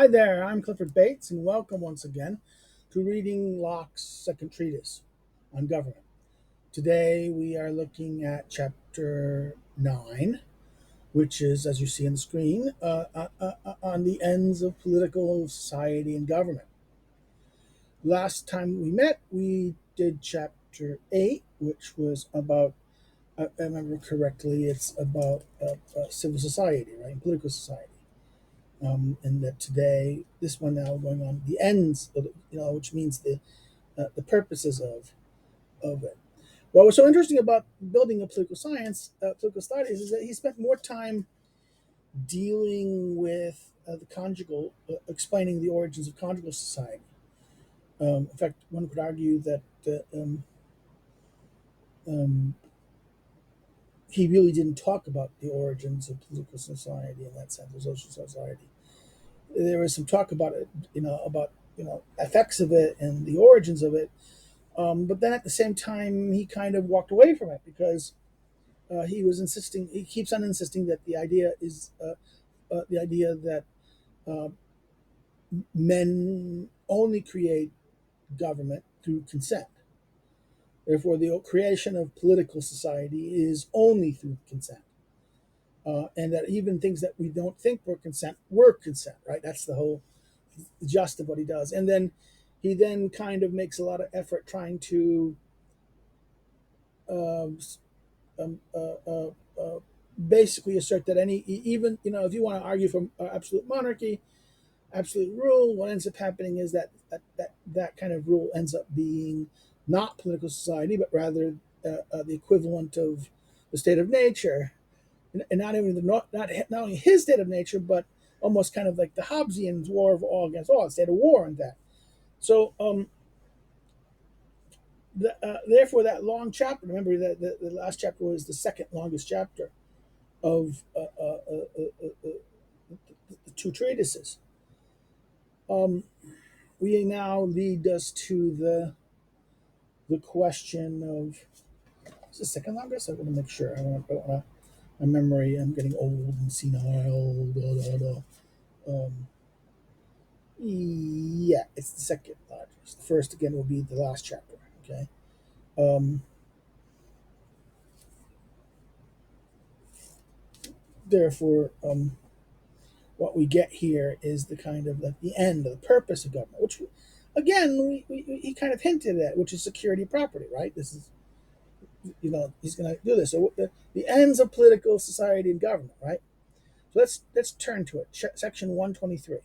Hi there, I'm Clifford Bates, and welcome once again to reading Locke's second treatise on government. Today we are looking at chapter 9, which is, as you see on the screen, on the ends of political society and government. Last time we met, we did chapter 8, which was about, I remember correctly, it's about civil society, right? Political society. And that today, this one now going on the ends, of, which means the purposes of it. What was so interesting about building a political science, political studies, is that he spent more time dealing with the conjugal, explaining the origins of conjugal society. In fact, one could argue that um, he really didn't talk about the origins of political society in that sense, of social society. There was some talk about it, about effects of it and the origins of it. But then at the same time, he kind of walked away from it because he was insisting. He keeps on insisting that the idea is the idea that uh, men only create government through consent. Therefore, the creation of political society is only through consent. And that even things that we don't think were consent, right? That's the whole gist of what he does. And then he then kind of makes a lot of effort trying to um, um, uh, uh, uh, basically assert that even if you want to argue from absolute monarchy, absolute rule, what ends up happening is that kind of rule ends up being not political society, but rather the equivalent of the state of nature, and not even not only his state of nature, but almost kind of like the Hobbesian war of all against all, a state of war and that. So therefore, that long chapter. Remember that the last chapter was the second longest chapter of the two treatises. Um, we now lead us to the question of, is the second longest? I want to make sure. I want to. My memory. I'm getting old and senile. Yeah, it's the second largest. The first again will be the last chapter. Okay. Um, therefore, what we get here is the kind of like the end of the purpose of government, which again he kind of hinted at, which is security property, right? This is he's going to do this. So the ends of political society and government, right? So let's turn to it. Section 123.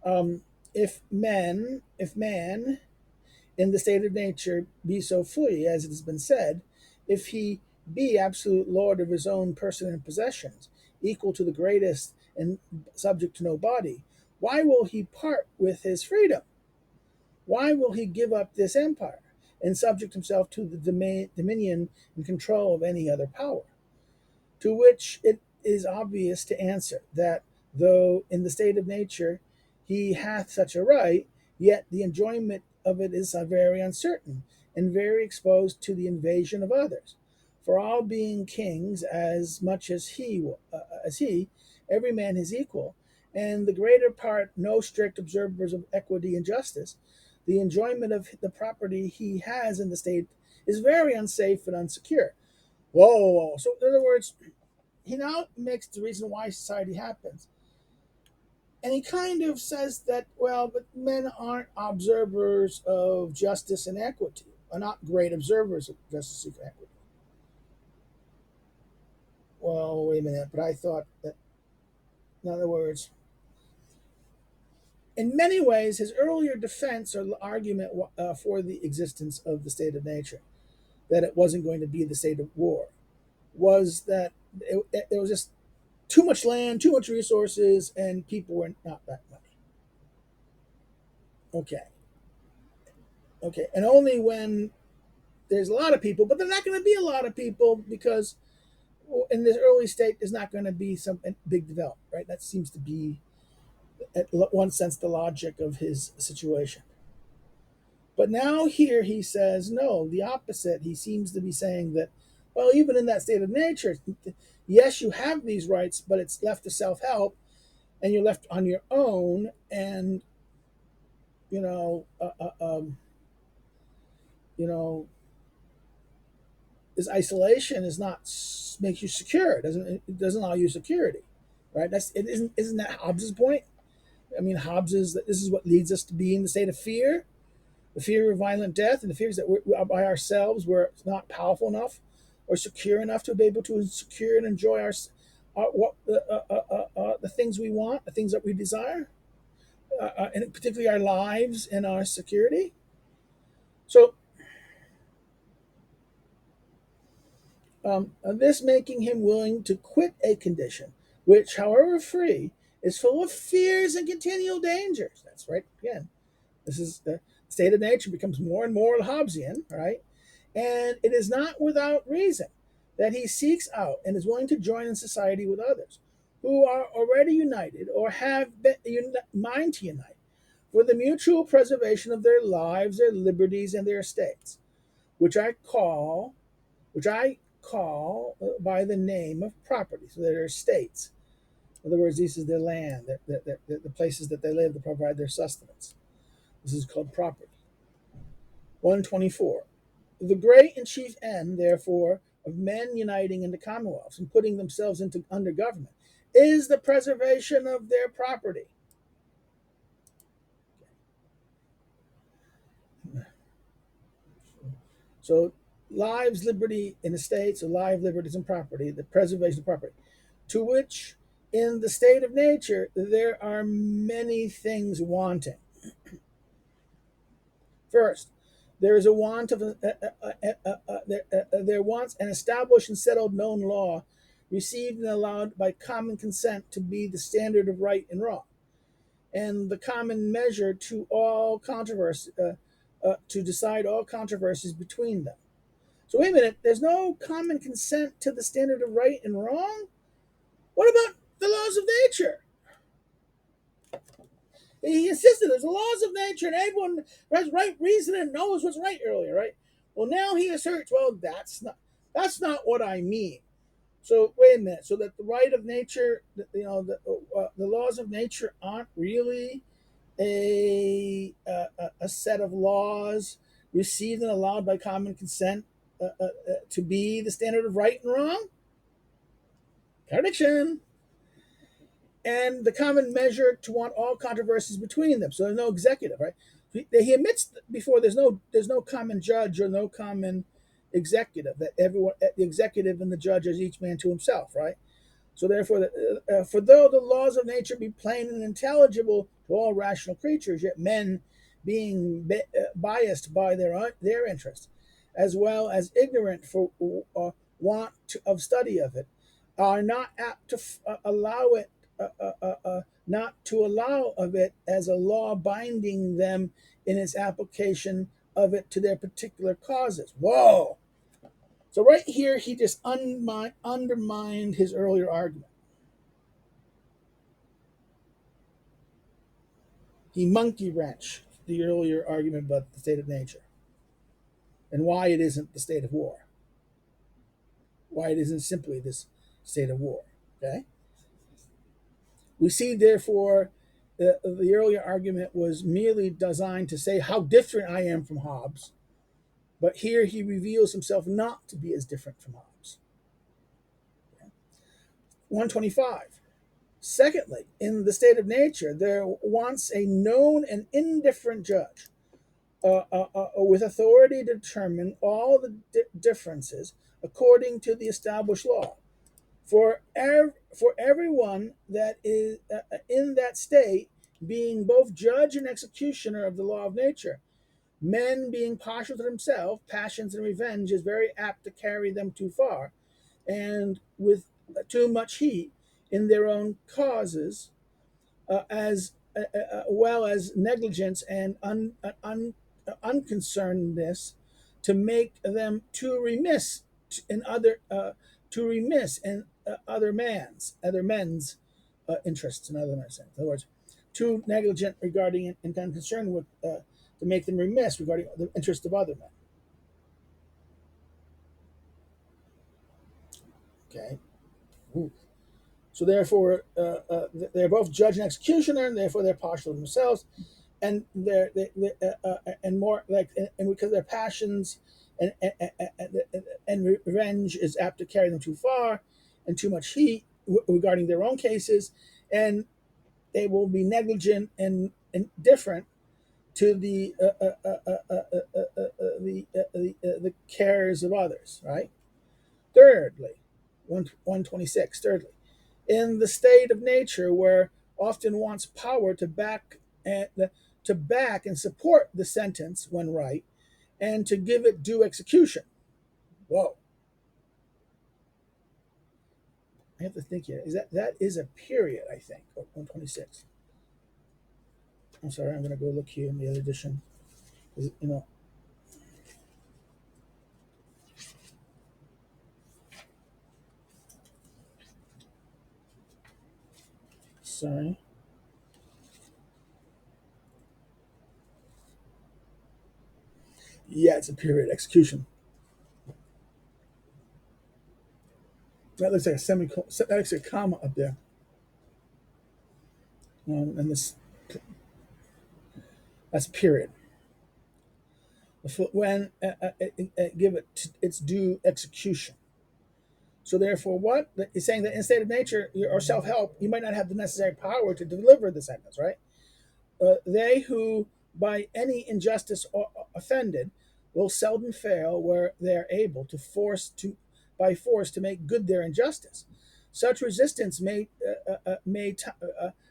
Um, if man in the state of nature be so fully as it has been said, if he be absolute lord of his own person and possessions, equal to the greatest and subject to no body, why will he part with his freedom? Why will he give up this empire and subject himself to the dominion and control of any other power? To which it is obvious to answer that though in the state of nature he hath such a right, yet the enjoyment of it is very uncertain and very exposed to the invasion of others. For all being kings, as much as he, every man is equal, and the greater part no strict observers of equity and justice. The enjoyment of the property he has in the state is very unsafe and unsecure. Whoa. So, in other words, he now makes the reason why society happens. And he kind of says that, well, but men aren't observers of justice and equity, are not great observers of justice and equity. Well, wait a minute, but I thought that, in other words, in many ways, his earlier defense or argument for the existence of the state of nature, that it wasn't going to be the state of war, was that there was just too much land, too much resources, and people were not that much. Okay. Okay. And only when there's a lot of people, but there's not going to be a lot of people because in this early state, there's not going to be some big development, right? That seems to be, at one sense, the logic of his situation. But now here he says, no, the opposite. He seems to be saying that, well, even in that state of nature, yes, you have these rights, but it's left to self help. and you're left on your own, and you know, you know, this isolation is not makes you secure. It doesn't allow you security, right? Isn't that Hobbes's point? I mean, Hobbes is that this is what leads us to be in the state of fear, the fear of violent death, and the fears that we are by ourselves. We're not powerful enough or secure enough to be able to secure and enjoy the things we want, the things that we desire, and particularly our lives and our security. So this making him willing to quit a condition which, however free, is full of fears and continual dangers. That's right. Again, this is the state of nature becomes more and more Hobbesian, right? And it is not without reason that he seeks out and is willing to join in society with others who are already united or have been mind to unite for the mutual preservation of their lives, their liberties, and their estates, which I call by the name of property. So their estates. In other words, this is their land, the places that they live to provide their sustenance. This is called property. 124. The great and chief end, therefore, of men uniting into commonwealths and putting themselves under government is the preservation of their property. So, lives, liberty, and estates, or life, liberties, and property, the preservation of property, to which, in the state of nature, there are many things wanting. First, there is a want of there wants an established and settled known law, received and allowed by common consent to be the standard of right and wrong, and the common measure to all controversy, to decide all controversies between them. So wait a minute, there's no common consent to the standard of right and wrong? What about the laws of nature? He insisted there's the laws of nature and everyone has right reason and knows what's right earlier, right? Well, now he asserts, well, that's not what I mean. So wait a minute. So that the right of nature, the laws of nature aren't really a set of laws received and allowed by common consent to be the standard of right and wrong? Contradiction. And the common measure to want all controversies between them. So there's no executive, right? He admits before there's no common judge or no common executive, that everyone, the executive and the judge, is each man to himself, right? So therefore, for though the laws of nature be plain and intelligible to all rational creatures, yet men, being biased by their interest, as well as ignorant for of study of it, are not apt to allow it, not to allow of it as a law binding them in its application of it to their particular causes. Whoa! So right here, he just undermined his earlier argument. He monkey wrenched the earlier argument about the state of nature and why it isn't the state of war, why it isn't simply this state of war. Okay, we see therefore the earlier argument was merely designed to say how different I am from Hobbes, but here he reveals himself not to be as different from Hobbes. Okay. 125. Secondly, in the state of nature, there wants a known and indifferent judge with authority to determine all the differences according to the established law. For everyone that is in that state, being both judge and executioner of the law of nature, men being partial to themselves, passions and revenge is very apt to carry them too far, and with too much heat in their own causes, as well as negligence and unconcernedness, to make them too remiss in other men's interests. In other words, too negligent regarding it and unconcerned with to make them remiss regarding the interest of other men. Okay. Ooh. So therefore, they're both judge and executioner, and therefore they're partial to themselves, and and more like, and because their passions and revenge is apt to carry them too far, and too much heat regarding their own cases, and they will be negligent and indifferent to the cares of others. Right. Thirdly, 126. Thirdly, in the state of nature where often wants power and to back and support the sentence when right, and to give it due execution. Whoa! I have to think here. That is a period? I think 126. I'm sorry. I'm going to go look here in the other edition. You know, sorry. Yeah, it's a period execution. That looks like a semicolon. That looks like a comma up there. And this that's a period. When give it its due execution. So therefore, what is saying that in state of nature or self help, you might not have the necessary power to deliver the sentence, right? They who by any injustice are offended will seldom fail where they are able to force to by force to make good their injustice. Such resistance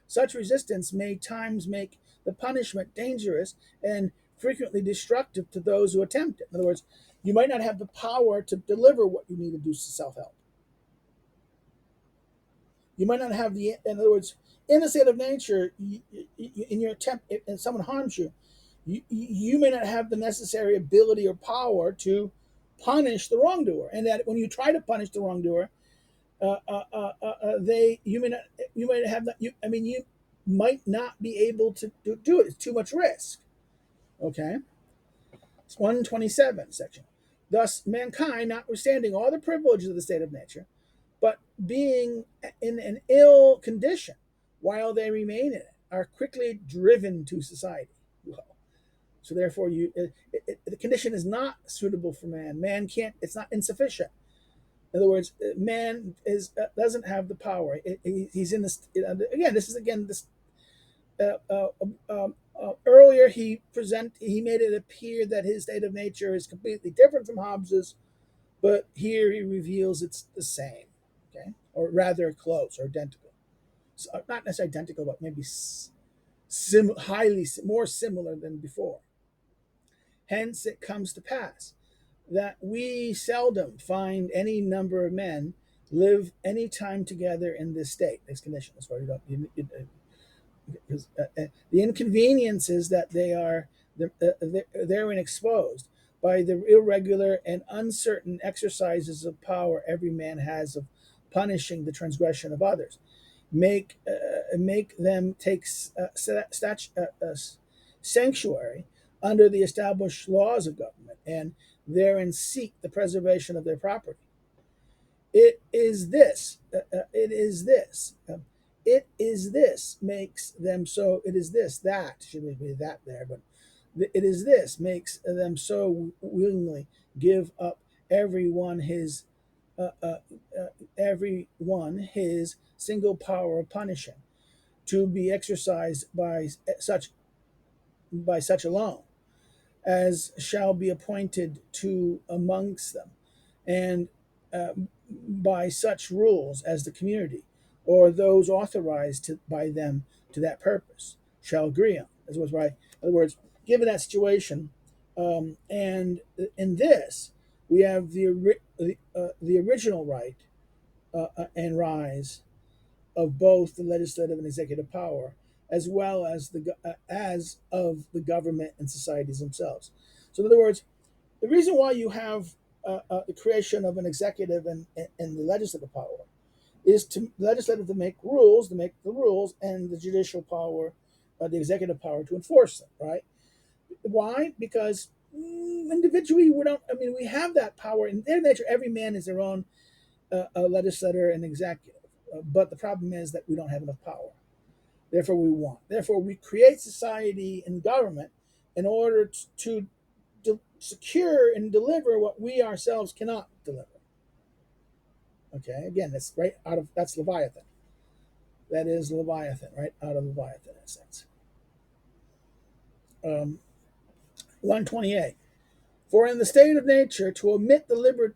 such resistance may times make the punishment dangerous and frequently destructive to those who attempt it. In other words, you might not have the power to deliver what you need to do to self help. You might not have in other words, in the state of nature, in your attempt, if someone harms you, you may not have the necessary ability or power to punish the wrongdoer. And that when you try to punish the wrongdoer, you may not, you might have that, you might not be able to do it. It's too much risk. Okay. It's 127 section. Thus, mankind, notwithstanding all the privileges of the state of nature, but being in an ill condition while they remain in it, are quickly driven to society. Well, so therefore, the condition is not suitable for man. Man can't. It's not insufficient. In other words, man doesn't have the power. He's in this again. This is again this. Uh, uh, Earlier, he made it appear that his state of nature is completely different from Hobbes's, but here he reveals it's the same. Okay, or rather close or identical. So, not necessarily identical, but maybe highly more similar than before. Hence, it comes to pass that we seldom find any number of men live any time together in this state, this condition. That's why you don't. Because the inconveniences that therein exposed by the irregular and uncertain exercises of power every man has of punishing the transgression of others make them take sanctuary under the established laws of government, and therein seek the preservation of their property. It is this. It is this. It is this makes them so. It is this that should be that there, but it is this makes them so willingly give up uh, uh, every one his single power of punishing, to be exercised by such alone as shall be appointed to amongst them, and uh, by such rules as the community or those authorized by them to that purpose shall agree on. As was right. In other words, given that situation, and in this we have the original right and rise of both the legislative and executive power, as well as of the government and societies themselves. So, in other words, the reason why you have the creation of an executive and the legislative power is to legislative to make the rules, and the judicial power, the executive power to enforce them. Right? Why? Because individually we don't. I mean, we have that power in their nature. Every man is their own legislator and executive. but the problem is that we don't have enough power. Therefore, we want. Therefore, we create society and government in order to secure and deliver what we ourselves cannot deliver. Okay, again, that's Leviathan. That is Leviathan, right out of Leviathan in a sense. 128. For in the state of nature to omit the liberty,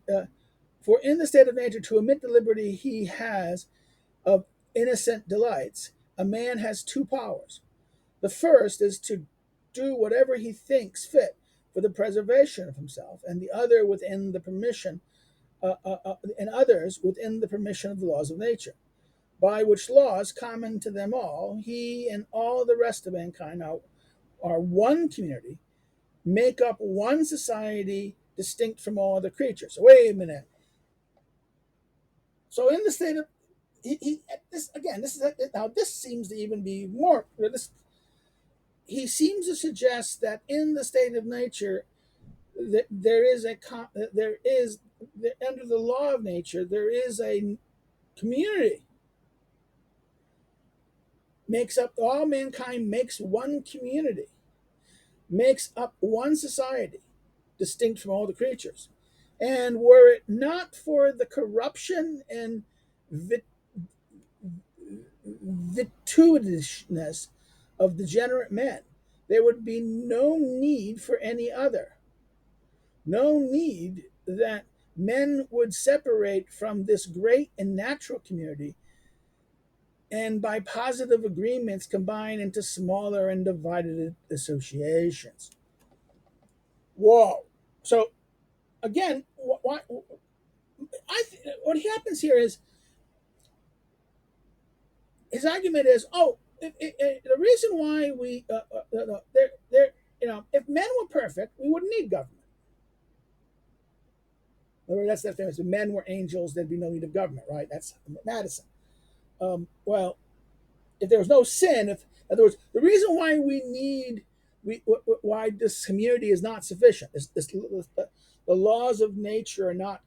for in the state of nature to omit the liberty he has of innocent delights, a man has two powers. The first is to do whatever he thinks fit for the preservation of himself, and the other within the permission, and others within the permission of the laws of nature, by which laws common to them all, he and all the rest of mankind are one community, make up one society distinct from all other creatures. So wait a minute. So in the state of this again, this is now this seems to even be more. He seems to suggest that in the state of nature, that under the law of nature there is a community, makes up all mankind, makes one community, makes up one society, distinct from all the creatures. And were it not for the corruption and vitudinousness of degenerate men, there would be no need for any other. No need that men would separate from this great and natural community and by positive agreements combine into smaller and divided associations. Whoa. So again, what happens here is his argument is, the reason why we if men were perfect, we wouldn't need government. That's the famous. If men were angels, there'd be no need of government, right? That's Madison. Well, if there was no sin, in other words, the reason why why this community is not sufficient, the laws of nature are not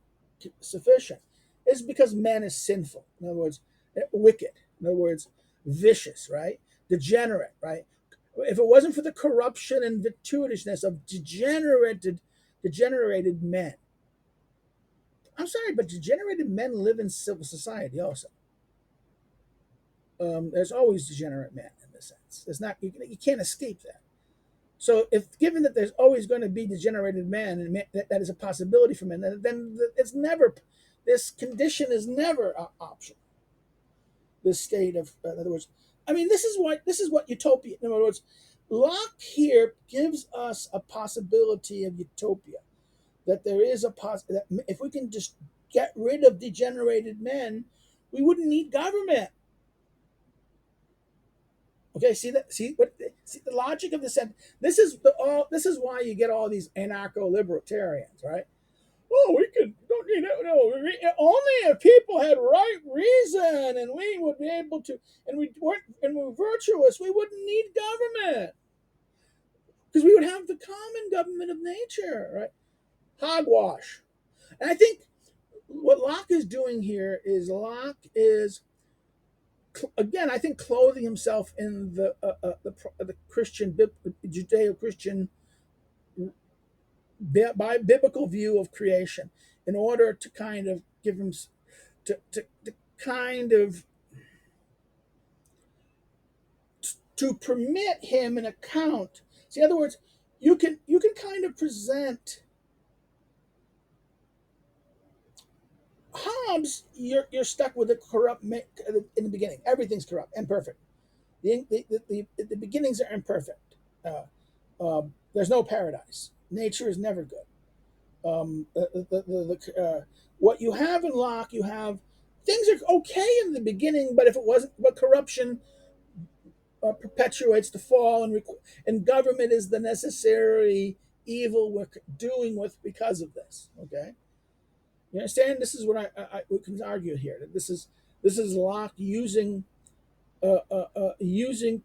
sufficient, is because man is sinful. In other words, wicked. In other words, vicious, right? Degenerate, right? If it wasn't for the corruption and vitudinousness of degenerated men, I'm sorry, but degenerated men live in civil society also. There's always degenerate men in this sense. There's not you can't escape that. So, if given that there's always going to be degenerated men, and that is a possibility for men, then it's never. This condition is never an option. This state of, in other words, I mean, this is what utopia. In other words, Locke here gives us a possibility of utopia. That there is that if we can just get rid of degenerated men, we wouldn't need government. Okay, see the logic of the sentence. This is why you get all these anarcho-libertarians, right? Oh, we don't need it. No, only if people had right reason, and we would be able to, and we're virtuous, we wouldn't need government because we would have the common government of nature, right? Hogwash. And I think what Locke is doing here is again, I think clothing himself in the Christian Judeo-Christian by biblical view of creation, in order to kind of give him to kind of to permit him an account. See, in other words, you can kind of present Hobbes. You're stuck with a corrupt in the beginning. Everything's corrupt and perfect. The beginnings are imperfect. There's no paradise. Nature is never good. What you have in Locke, you have things are okay in the beginning, but if it wasn't, but corruption perpetuates the fall, and government is the necessary evil we're doing with because of this. Okay, you understand? This is what we can argue here. That this is Locke using using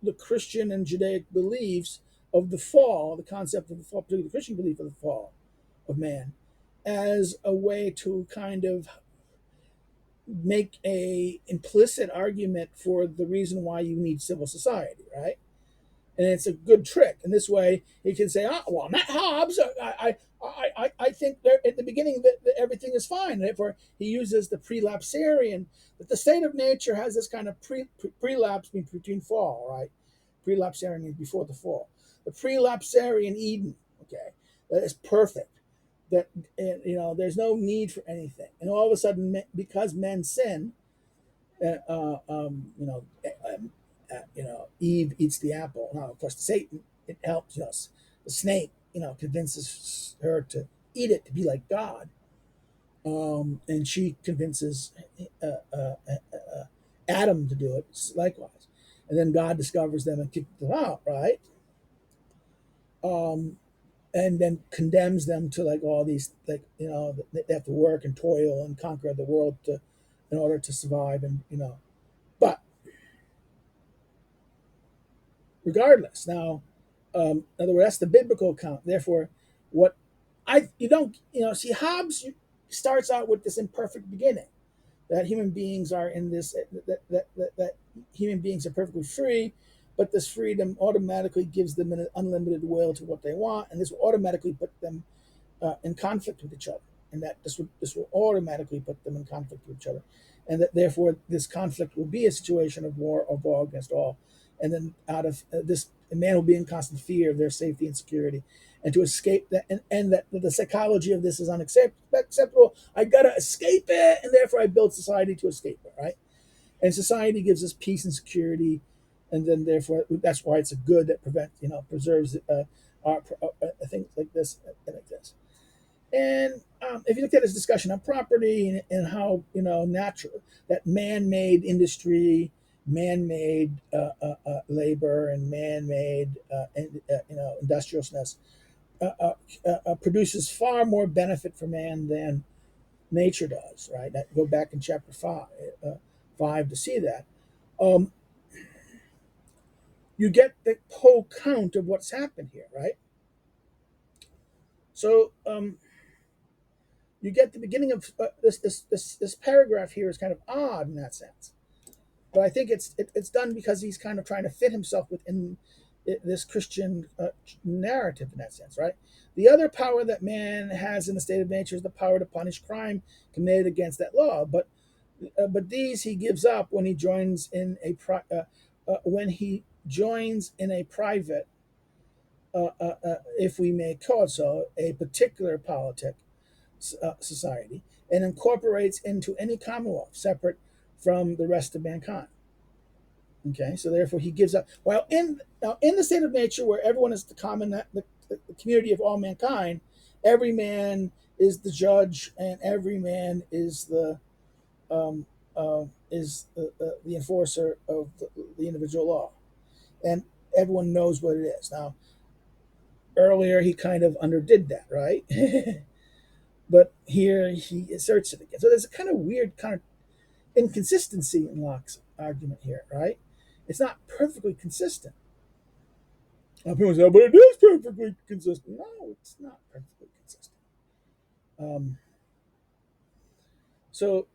the Christian and Judaic beliefs of the fall, the concept of the fall, particularly the Christian belief of the fall of man, as a way to kind of make a implicit argument for the reason why you need civil society, right? And it's a good trick. And this way, he can say, "Oh, well, Matt Hobbes, I think at the beginning that everything is fine." And therefore, he uses the prelapsarian, that the state of nature has this kind of prelapse between fall, right? Prelapsarian means before the fall. The prelapsarian Eden, okay, that is perfect. That there's no need for anything, and all of a sudden, because men sin, Eve eats the apple. Now, of course, Satan, it helps us. The snake, convinces her to eat it to be like God, and she convinces uh, uh, uh, Adam to do it likewise, and then God discovers them and kicks them out, right? Um, and then condemns them to like all these they have to work and toil and conquer the world in order to survive, and but regardless. Now, in other words, that's the biblical account. Therefore, what I you don't see Hobbes starts out with this imperfect beginning that human beings are in this that human beings are perfectly free, but this freedom automatically gives them an unlimited will to what they want, and this will automatically put them in conflict with each other, and that this will automatically put them in conflict with each other, and that therefore this conflict will be a situation of war against all, and then out of this, a man will be in constant fear of their safety and security, and to escape that, and that the psychology of this is unacceptable. I gotta escape it, and therefore I build society to escape it, right? And society gives us peace and security, and then therefore that's why it's a good that preserves things like this, like this. And if you look at his discussion on property and how natural that man-made industry, man-made labor, and man-made industriousness produces far more benefit for man than nature does. Right? That, go back in chapter 5 to see that. Um, you get the whole count of what's happened here, right? So you get the beginning of this paragraph here is kind of odd in that sense, but I think it's done because he's kind of trying to fit himself within this Christian narrative in that sense, right? The other power that man has in the state of nature is the power to punish crime committed against that law, but these he gives up when he joins in a private, if we may call it so, a particular politic society, and incorporates into any commonwealth separate from the rest of mankind. Okay, so therefore he gives up. While in the state of nature, where everyone is the community of all mankind, every man is the judge, and every man is um, the enforcer of the individual law, and everyone knows what it is. Now, earlier he kind of underdid that, right? But here he asserts it again. So there's a kind of weird kind of inconsistency in Locke's argument here, right? It's not perfectly consistent. People say, but it is perfectly consistent. No, it's not perfectly consistent. Um, so,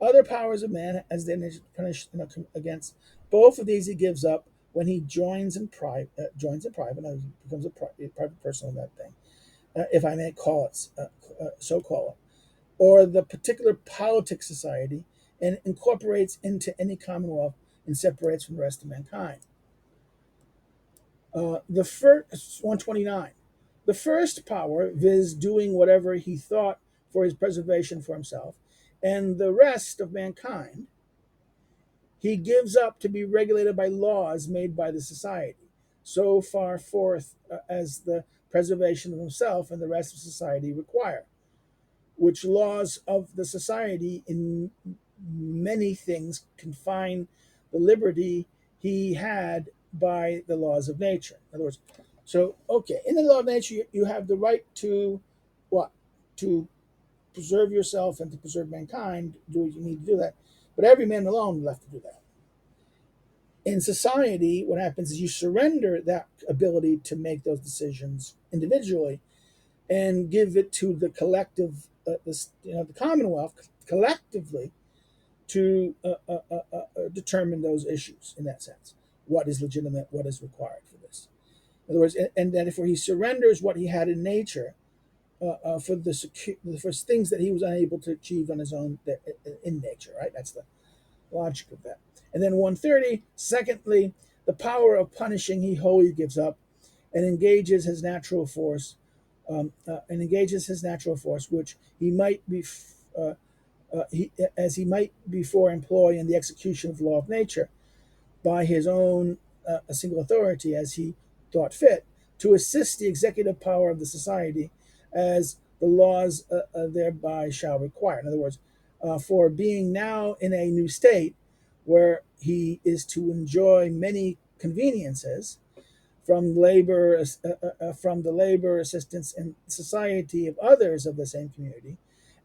other powers of man, as they punished against, both of these he gives up when he joins in private. He becomes a private person in that thing, if I may call it, so call it, or the particular politic society, and incorporates into any commonwealth and separates from the rest of mankind. The first 129, the first power, viz., doing whatever he thought for his preservation for himself, and the rest of mankind, he gives up to be regulated by laws made by the society, so far forth as the preservation of himself and the rest of society require, which laws of the society in many things confine the liberty he had by the laws of nature. In other words, so okay, in the law of nature, you have the right to what? To preserve yourself and to preserve mankind. Do what you need to do that, but every man alone is left to do that. In society, what happens is you surrender that ability to make those decisions individually and give it to the collective the Commonwealth collectively to determine those issues in that sense. What is legitimate? What is required for this? In other words, and that if he surrenders what he had in nature for for things that he was unable to achieve on his own in nature, right? That's the logic of that. And then 130, secondly, the power of punishing he wholly gives up and engages his natural force, which he might be, as he might before employ in the execution of the law of nature, by his own a single authority as he thought fit, to assist the executive power of the society as the laws thereby shall require. In other words, for being now in a new state where he is to enjoy many conveniences from from the labor, assistance, and society of others of the same community,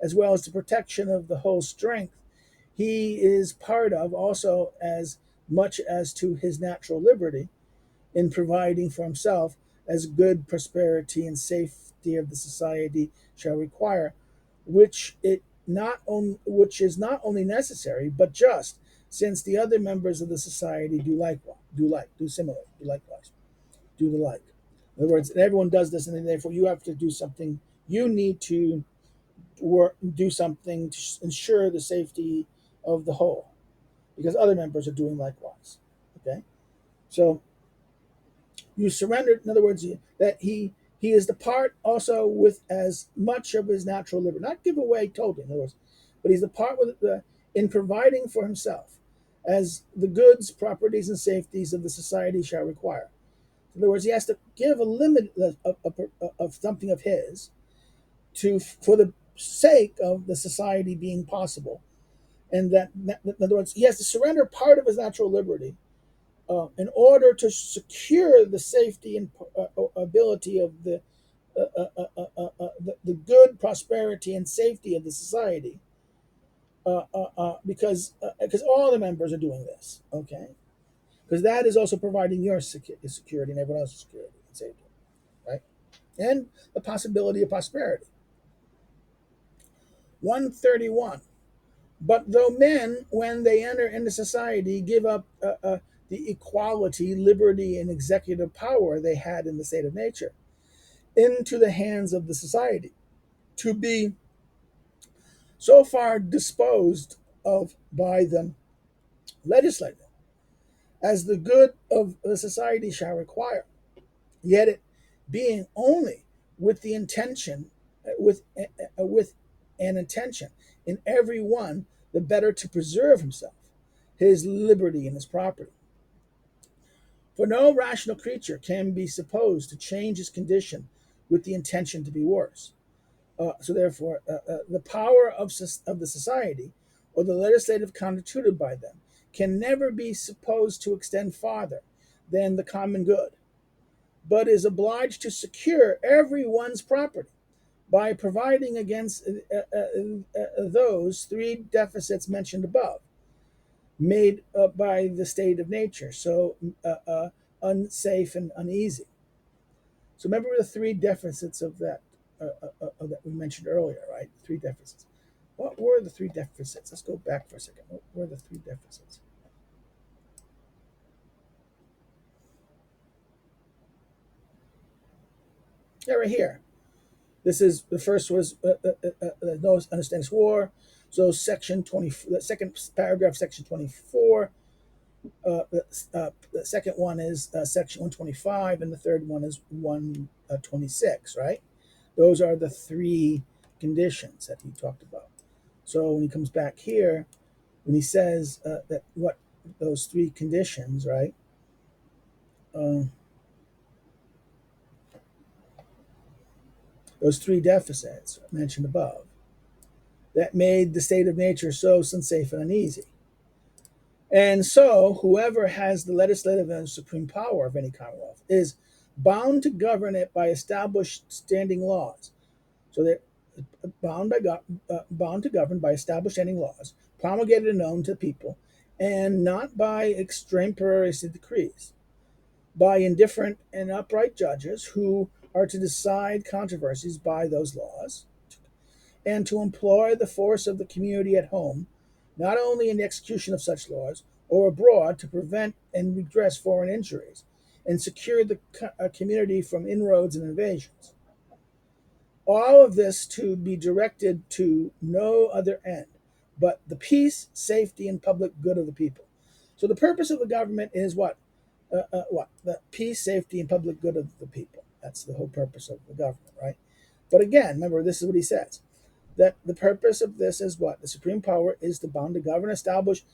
as well as the protection of the whole strength he is part of, also as much as to his natural liberty, in providing for himself as good prosperity and safety of the society shall require, which is not only necessary but just, since the other members of the society do likewise, do similar, do likewise, do the like. In other words, everyone does this, and then therefore you have to do something. You need to do something to ensure the safety of the whole, because other members are doing likewise. Okay, so you surrender. In other words, that he is the part also with as much of his natural liberty, not give away totally. In other words, but he's the part with in providing for himself as the goods, properties, and safeties of the society shall require. In other words, he has to give a limit of something of his to for the sake of the society being possible, and that in other words, he has to surrender part of his natural liberty in order to secure the safety and ability of the good prosperity and safety of the society, because all the members are doing this, okay? Because that is also providing your security and everyone else's security and safety, right? And the possibility of prosperity. 131. But though men, when they enter into society, give up the equality, liberty, and executive power they had in the state of nature into the hands of the society, to be so far disposed of by the legislator as the good of the society shall require, yet it being only with the intention, with an intention in every one the better to preserve himself, his liberty, and his property. For no rational creature can be supposed to change his condition with the intention to be worse. So therefore, the power of the society, or the legislative constituted by them, can never be supposed to extend farther than the common good, but is obliged to secure every one's property by providing against those three deficits mentioned above, made by the state of nature, so unsafe and uneasy. So remember the three deficits of that that we mentioned earlier, right? Three deficits. What were the three deficits? Let's go back for a second. What were the three deficits? Yeah, right here. This is the first was no understands war. So section 20, the second paragraph, section 24. The second one is section 125, and the third one is 126. Right? Those are the three conditions that he talked about. So when he comes back here, when he says that what those three conditions, right? Those three deficits mentioned above that made the state of nature so unsafe and uneasy. And so, whoever has the legislative and supreme power of any commonwealth is bound to govern it by established standing laws. So they're bound to govern by established standing laws, promulgated and known to the people, and not by extemporaneous decrees, by indifferent and upright judges who are to decide controversies by those laws, and to employ the force of the community at home, not only in the execution of such laws, or abroad to prevent and redress foreign injuries, and secure the community from inroads and invasions. All of this to be directed to no other end but the peace, safety, and public good of the people. So the purpose of the government is what? What? The peace, safety, and public good of the people. That's the whole purpose of the government, right? But again, remember, this is what he says, that the purpose of this is what? The supreme power is to bound to govern, establish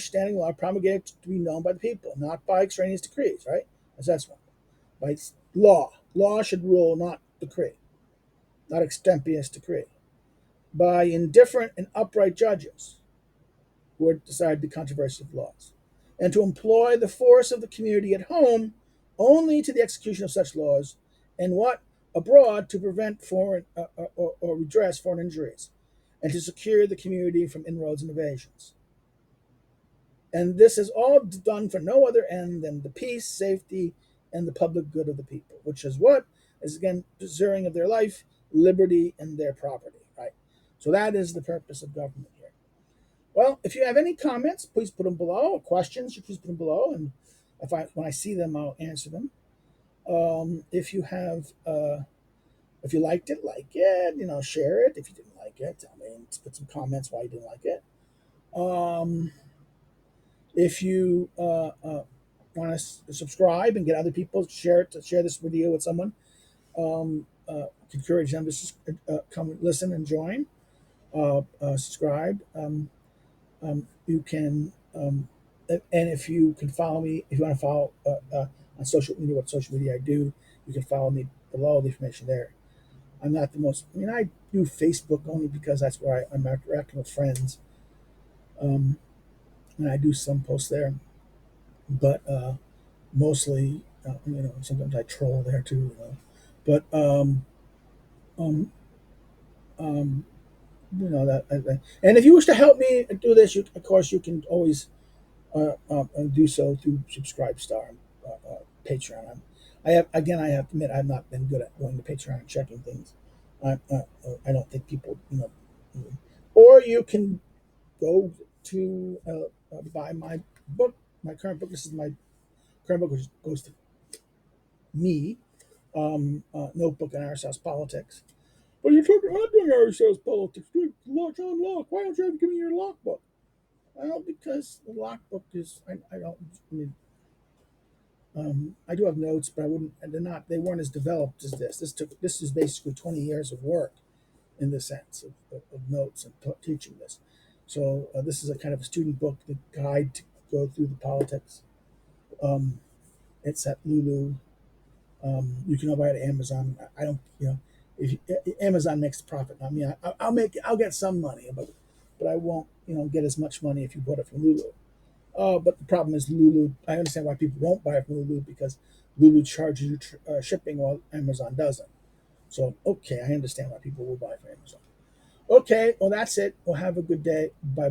standing law promulgated to be known by the people, not by extraneous decrees, right? That's one. By law. Law should rule, not decree, not extemporaneous decree. By indifferent and upright judges who decide the controversy of laws. And to employ the force of the community at home only to the execution of such laws, and what? Abroad to prevent foreign or redress foreign injuries, and to secure the community from inroads and invasions. And this is all done for no other end than the peace, safety, and the public good of the people, which is what? Is again preserving of their life, liberty, and their property, right? So that is the purpose of government here. Well, if you have any comments, please put them below. Or questions, please put them below, and when I see them, I'll answer them. If you liked it, like it, share it. If you didn't like it, tell me, put some comments why you didn't like it. If you want to subscribe and get other people to share this video with someone, encourage them to come listen and join. Subscribe. You can, and if you can follow me, if you want to follow on social media, what social media I do, you can follow me below, the information there. I'm not the most. I do Facebook only because that's where I'm interacting with friends, and I do some posts there. But mostly, sometimes I troll there too. But um, um, that. And if you wish to help me do this, of course, you can always do so through Subscribestar, Patreon. I have to admit, I've not been good at going to Patreon and checking things. I don't think people, or you can go to buy my book, my current book. This is my current book, which goes to me, Notebook on RSS Politics. But you're talking about doing RSS Politics, doing John Locke. Why don't you have to give me your Locke book? Well, because the Locke book is, I don't, I mean, I do have notes, but they weren't as developed as this. This is basically 20 years of work in the sense of notes and teaching this. So this is a kind of a student book, the guide to go through the politics. It's at Lulu. You can buy it at Amazon. I don't, if Amazon makes the profit. I mean, I'll get some money, but I won't, get as much money if you bought it from Lulu. But the problem is Lulu. I understand why people won't buy it from Lulu, because Lulu charges you shipping while Amazon doesn't. So, okay, I understand why people will buy from Amazon. Okay, well, that's it. Well, have a good day. Bye-bye.